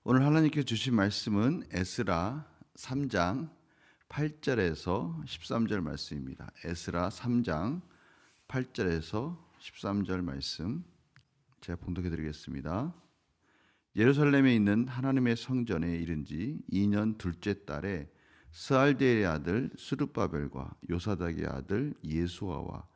오늘 하나님께 주신 말씀은 에스라 3장 8절에서 13절 말씀입니다. 에스라 3장 8절에서 13절 말씀 제가 봉독해 드리겠습니다. 예루살렘에 있는 하나님의 성전에 이른 지 2년 둘째 달에 스알디엘의 아들 스룹바벨과 요사닥의 아들 예수아와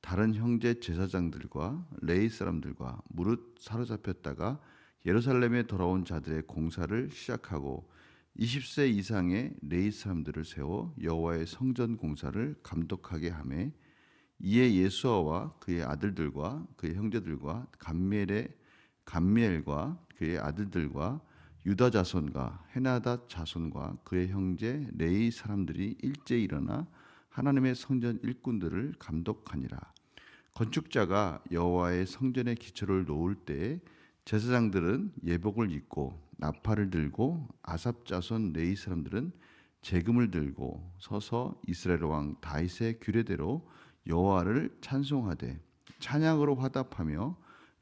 다른 형제 제사장들과 레위 사람들과 무릇 사로잡혔다가 예루살렘에 돌아온 자들의 공사를 시작하고 20세 이상의 레위 사람들을 세워 여호와의 성전 공사를 감독하게 하매, 이에 예수아와 그의 아들들과 그의 형제들과 감미엘과 그의 아들들과 유다 자손과 헤나닷 자손과 그의 형제 레위 사람들이 일제히 일어나 하나님의 성전 일꾼들을 감독하니라. 건축자가 여호와의 성전의 기초를 놓을 때에 제사장들은 예복을 입고 나팔을 들고 아삽 자손 레위 사람들은 재금을 들고 서서 이스라엘 왕 다윗의 규례대로 여호와를 찬송하되 찬양으로 화답하며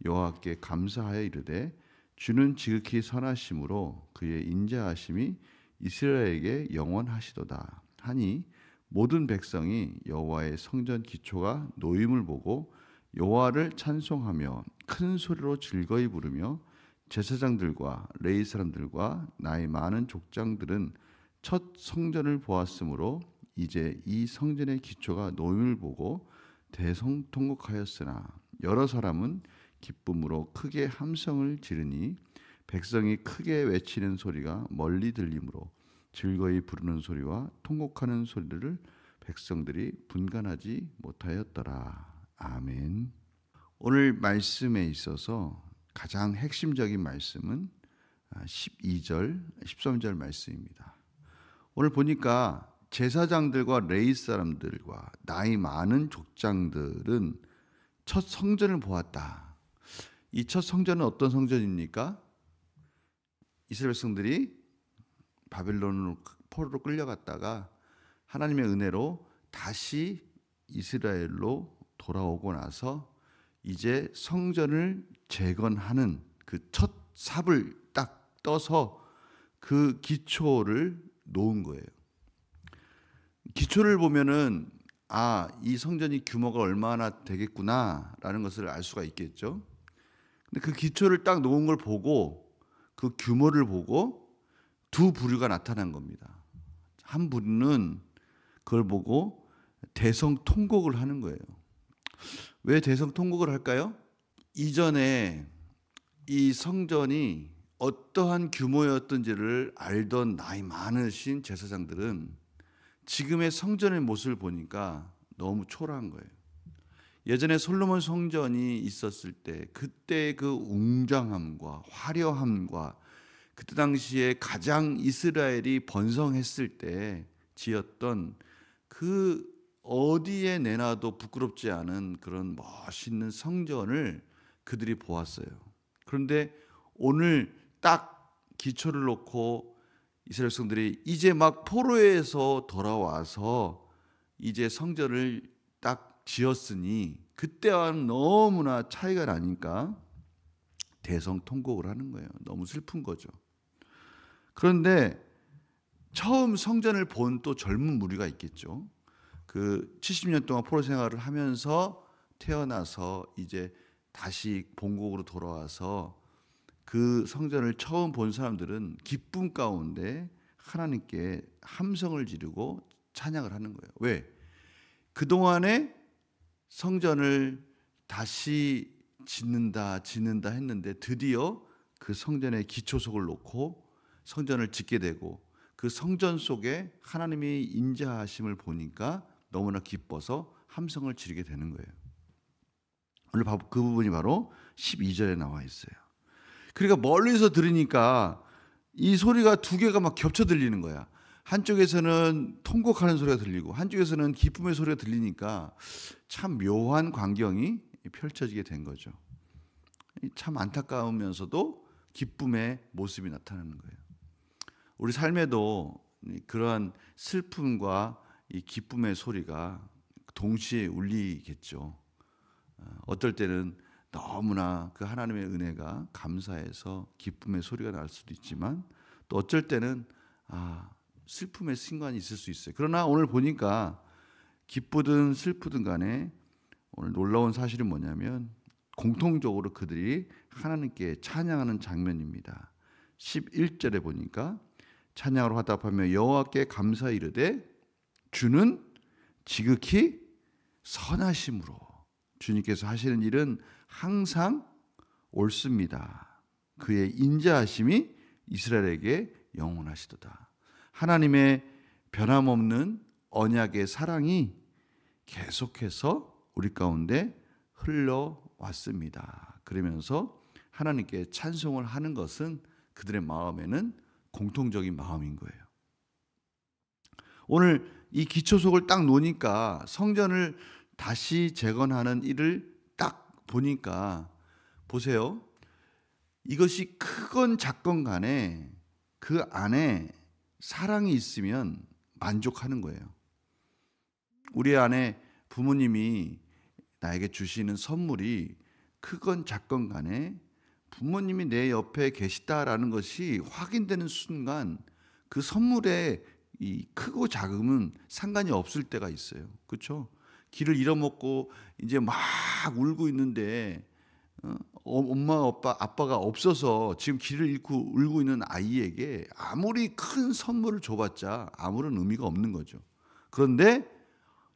여호와께 감사하여 이르되, 주는 지극히 선하심으로 그의 인자하심이 이스라엘에게 영원하시도다 하니, 모든 백성이 여호와의 성전 기초가 놓임을 보고 여호와를 찬송하며 큰 소리로 즐거이 부르며, 제사장들과 레위 사람들과 나이 많은 족장들은 첫 성전을 보았으므로 이제 이 성전의 기초가 놓임을 보고 대성통곡하였으나, 여러 사람은 기쁨으로 크게 함성을 지르니 백성이 크게 외치는 소리가 멀리 들리므로 즐거이 부르는 소리와 통곡하는 소리를 백성들이 분간하지 못하였더라. 아멘. 오늘 말씀에 있어서 가장 핵심적인 말씀은 12절, 13절 말씀입니다. 오늘 보니까 제사장들과 레위 사람들과 나이 많은 족장들은 첫 성전을 보았다. 이 첫 성전은 어떤 성전입니까? 이스라엘 백성들이 바벨론으로 포로로 끌려갔다가 하나님의 은혜로 다시 이스라엘로 돌아오고 나서 이제 성전을 재건하는 그 첫 삽을 딱 떠서 그 기초를 놓은 거예요. 기초를 보면은 이 성전이 규모가 얼마나 되겠구나라는 것을 알 수가 있겠죠. 근데 그 기초를 딱 놓은 걸 보고, 그 규모를 보고 두 부류가 나타난 겁니다. 한 부류는 그걸 보고 대성통곡을 하는 거예요. 왜 대성통곡을 할까요? 이전에 이 성전이 어떠한 규모였던지를 알던 나이 많으신 제사장들은 지금의 성전의 모습을 보니까 너무 초라한 거예요. 예전에 솔로몬 성전이 있었을 때 그때 그 웅장함과 화려함과 그때 당시에 가장 이스라엘이 번성했을 때 지었던 그 어디에 내놔도 부끄럽지 않은 그런 멋있는 성전을 그들이 보았어요. 그런데 오늘 딱 기초를 놓고 이스라엘 백성들이 이제 막 포로에서 돌아와서 이제 성전을 딱 지었으니 그때와는 너무나 차이가 나니까 대성통곡을 하는 거예요. 너무 슬픈 거죠. 그런데 처음 성전을 본 또 젊은 무리가 있겠죠. 그 70년 동안 포로 생활을 하면서 태어나서 이제 다시 본국으로 돌아와서 그 성전을 처음 본 사람들은 기쁨 가운데 하나님께 함성을 지르고 찬양을 하는 거예요. 왜? 그동안에 성전을 다시 짓는다 했는데 드디어 그 성전의 기초석을 놓고 성전을 짓게 되고, 그 성전 속에 하나님의 인자하심을 보니까 너무나 기뻐서 함성을 지르게 되는 거예요. 오늘 그 부분이 바로 12절에 나와 있어요. 그러니까 멀리서 들으니까 이 소리가 두 개가 막 겹쳐 들리는 거야. 한쪽에서는 통곡하는 소리가 들리고 한쪽에서는 기쁨의 소리가 들리니까 참 묘한 광경이 펼쳐지게 된 거죠. 참 안타까우면서도 기쁨의 모습이 나타나는 거예요. 우리 삶에도 그러한 슬픔과 이 기쁨의 소리가 동시에 울리겠죠. 어떨 때는 너무나 그 하나님의 은혜가 감사해서 기쁨의 소리가 날 수도 있지만 또 어쩔 때는 슬픔의 순간이 있을 수 있어요. 그러나 오늘 보니까 기쁘든 슬프든 간에 오늘 놀라운 사실은 뭐냐면 공통적으로 그들이 하나님께 찬양하는 장면입니다. 11절에 보니까 찬양으로 화답하며 여호와께 감사히 이르되 주는 지극히 선하심으로, 주님께서 하시는 일은 항상 옳습니다. 그의 인자하심이 이스라엘에게 영원하시도다. 하나님의 변함없는 언약의 사랑이 계속해서 우리 가운데 흘러왔습니다. 그러면서 하나님께 찬송을 하는 것은 그들의 마음에는 공통적인 마음인 거예요. 오늘 이 기초석을 딱 놓으니까 성전을 다시 재건하는 일을 딱 보니까 보세요. 이것이 크건 작건 간에 그 안에 사랑이 있으면 만족하는 거예요. 우리 안에 부모님이 나에게 주시는 선물이 크건 작건 간에 부모님이 내 옆에 계시다라는 것이 확인되는 순간 그 선물의 이 크고 작음은 상관이 없을 때가 있어요. 그렇죠? 길을 잃어먹고 이제 막 울고 있는데 엄마 아빠가 없어서 지금 길을 잃고 울고 있는 아이에게 아무리 큰 선물을 줘봤자 아무런 의미가 없는 거죠. 그런데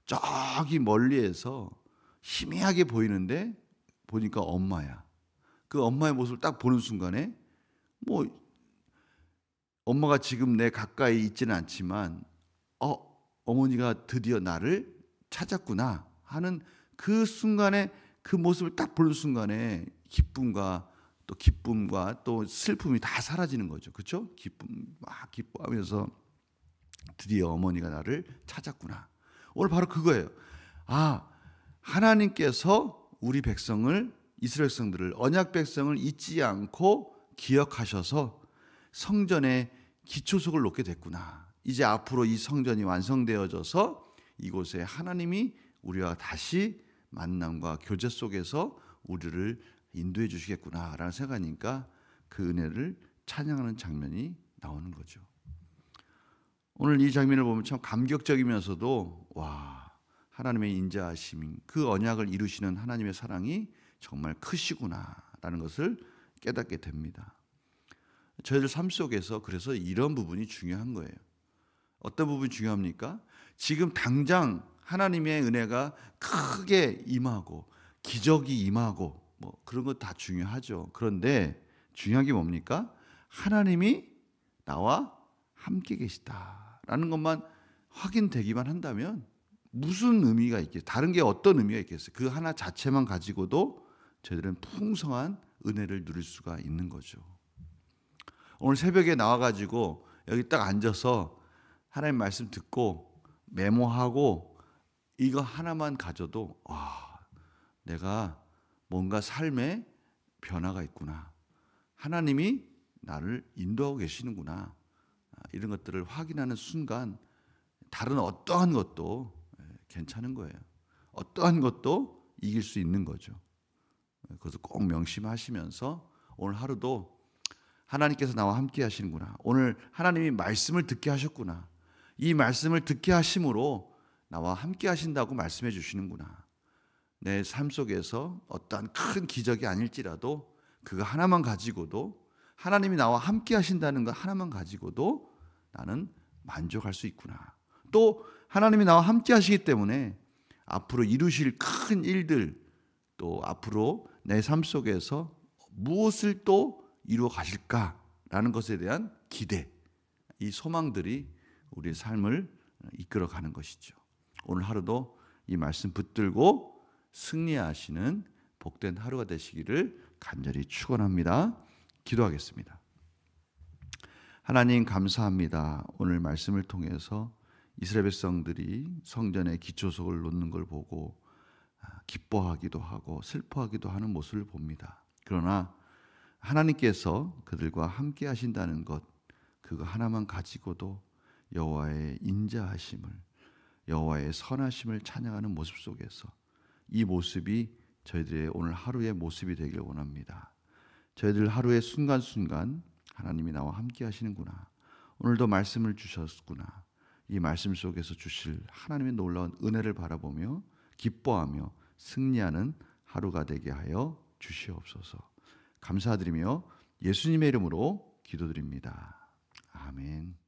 저기 멀리에서 희미하게 보이는데 보니까 엄마야. 그 엄마의 모습을 딱 보는 순간에 뭐 엄마가 지금 내 가까이 있지는 않지만 어머니가 드디어 나를 찾았구나 하는 그 순간에 그 모습을 딱 보는 순간에 기쁨과 또 슬픔이 다 사라지는 거죠. 그렇죠? 막 기뻐하면서 드디어 어머니가 나를 찾았구나. 오늘 바로 그거예요. 하나님께서 우리 백성을, 이스라엘 백성들을, 언약 백성을 잊지 않고 기억하셔서 성전의 기초석을 놓게 됐구나. 이제 앞으로 이 성전이 완성되어져서 이곳에 하나님이 우리와 다시 만남과 교제 속에서 우리를 인도해 주시겠구나라는 생각하니까 그 은혜를 찬양하는 장면이 나오는 거죠. 오늘 이 장면을 보면 참 감격적이면서도 하나님의 인자하심, 그 언약을 이루시는 하나님의 사랑이 정말 크시구나라는 것을 깨닫게 됩니다. 저희들 삶 속에서 그래서 이런 부분이 중요한 거예요. 어떤 부분이 중요합니까? 지금 당장 하나님의 은혜가 크게 임하고 기적이 임하고 뭐 그런 거 다 중요하죠. 그런데 중요한 게 뭡니까? 하나님이 나와 함께 계시다라는 것만 확인되기만 한다면 무슨 의미가 있겠어요? 다른 게 어떤 의미가 있겠어요? 그 하나 자체만 가지고도 저희들은 풍성한 은혜를 누릴 수가 있는 거죠. 오늘 새벽에 나와가지고 여기 딱 앉아서 하나님 말씀 듣고 메모하고 이거 하나만 가져도 내가 뭔가 삶에 변화가 있구나. 하나님이 나를 인도하고 계시는구나. 이런 것들을 확인하는 순간 다른 어떠한 것도 괜찮은 거예요. 어떠한 것도 이길 수 있는 거죠. 그것을 꼭 명심하시면서 오늘 하루도 하나님께서 나와 함께 하시는구나. 오늘 하나님이 말씀을 듣게 하셨구나. 이 말씀을 듣게 하심으로 나와 함께 하신다고 말씀해 주시는구나. 내 삶 속에서 어떠한 큰 기적이 아닐지라도 그거 하나만 가지고도 하나님이 나와 함께 하신다는 것 하나만 가지고도 나는 만족할 수 있구나. 또 하나님이 나와 함께 하시기 때문에 앞으로 이루실 큰 일들, 또 앞으로 내 삶 속에서 무엇을 또 이루어 가실까라는 것에 대한 기대, 이 소망들이 우리의 삶을 이끌어가는 것이죠. 오늘 하루도 이 말씀 붙들고 승리하시는 복된 하루가 되시기를 간절히 축원합니다. 기도하겠습니다. 하나님 감사합니다. 오늘 말씀을 통해서 이스라엘 백성들이 성전의 기초석을 놓는 걸 보고 기뻐하기도 하고 슬퍼하기도 하는 모습을 봅니다. 그러나 하나님께서 그들과 함께 하신다는 것, 그거 하나만 가지고도 여호와의 인자하심을, 여호와의 선하심을 찬양하는 모습 속에서 이 모습이 저희들의 오늘 하루의 모습이 되길 원합니다. 저희들 하루의 순간순간 하나님이 나와 함께 하시는구나. 오늘도 말씀을 주셨구나. 이 말씀 속에서 주실 하나님의 놀라운 은혜를 바라보며 기뻐하며 승리하는 하루가 되게 하여 주시옵소서. 감사드리며 예수님의 이름으로 기도드립니다. 아멘.